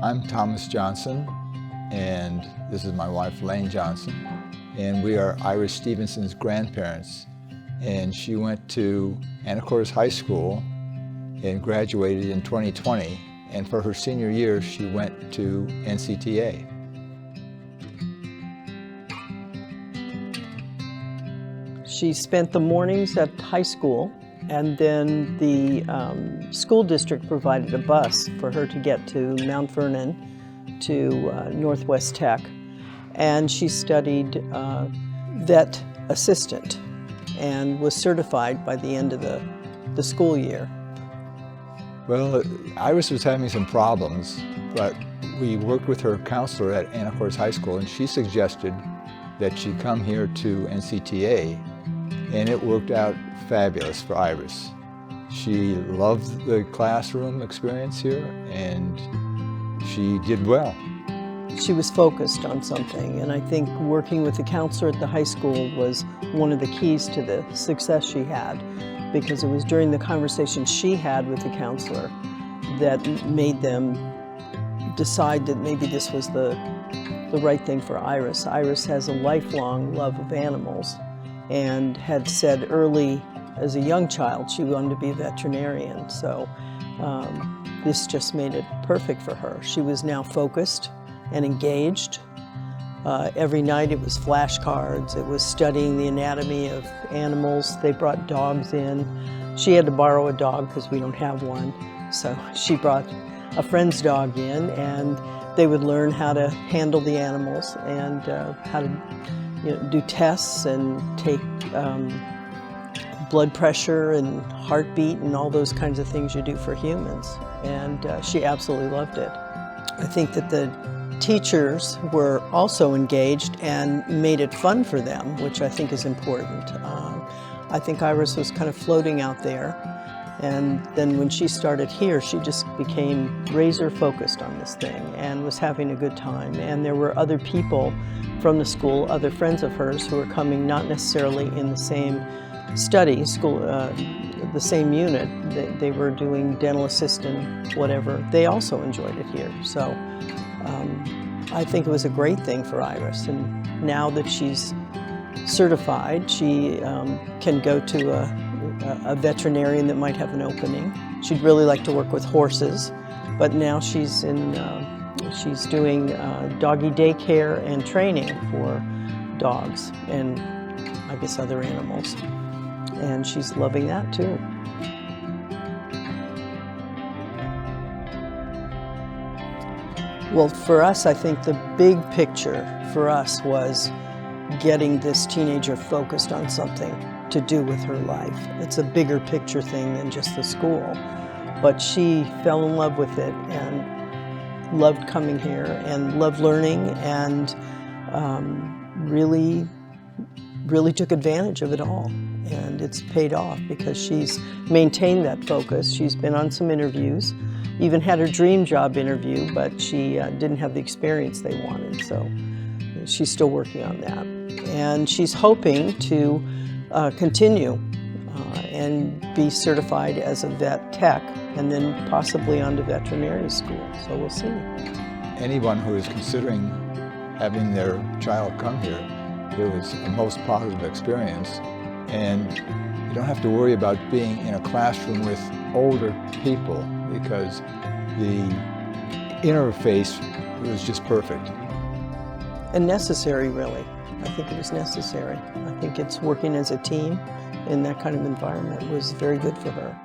I'm Thomas Johnson, and this is my wife, Lane Johnson, and we are Iris Stevenson's grandparents. And she went to Anacortes High School and graduated in 2020, and for her senior year, she went to NCTA. She spent the mornings at high school, and then the school district provided a bus for her to get to Mount Vernon, to Northwest Tech, and she studied vet assistant and was certified by the end of the school year. Well, Iris was having some problems, but we worked with her counselor at Anacortes High School, and she suggested that she come here to NCTA, and it worked out fabulous for Iris. She loved the classroom experience here, and she did well. She was focused on something, and I think working with the counselor at the high school was one of the keys to the success she had, because it was during the conversation she had with the counselor that made them decide that maybe this was the right thing for Iris. Iris has a lifelong love of animals and had said early as a young child she wanted to be a veterinarian, so this just made it perfect for her. She was now focused and engaged. Every night it was flashcards, it was studying the anatomy of animals. They brought dogs in. She had to borrow a dog because we don't have one, so she brought a friend's dog in, and they would learn how to handle the animals and how to do tests and take blood pressure and heartbeat and all those kinds of things you do for humans, and she absolutely loved it. I think that the teachers were also engaged and made it fun for them, which I think is important. I think Iris was kind of floating out there, and then when she started here, she just became razor focused on this thing and was having a good time. And there were other people from the school, other friends of hers, who were coming not necessarily in the same study school, the same unit. They were doing dental assistant, whatever. They also enjoyed it here. So I think it was a great thing for Iris, and now that she's certified, she can go to a veterinarian that might have an opening. She'd really like to work with horses, but now she's doing doggy daycare and training for dogs and I guess other animals, and she's loving that too. Well, for us, I think the big picture for us was getting this teenager focused on something to do with her life. It's a bigger picture thing than just the school, but she fell in love with it and loved coming here and loved learning, and really took advantage of it all. And it's paid off because she's maintained that focus. She's been on some interviews, even had her dream job interview, but she didn't have the experience they wanted, so she's still working on that. And she's hoping to continue and be certified as a vet tech, and then possibly onto veterinary school, so we'll see. Anyone who is considering having their child come here, it was a most positive experience, and you don't have to worry about being in a classroom with older people, because the interface was just perfect. And necessary, really. I think it was necessary. I think it's working as a team in that kind of environment was very good for her.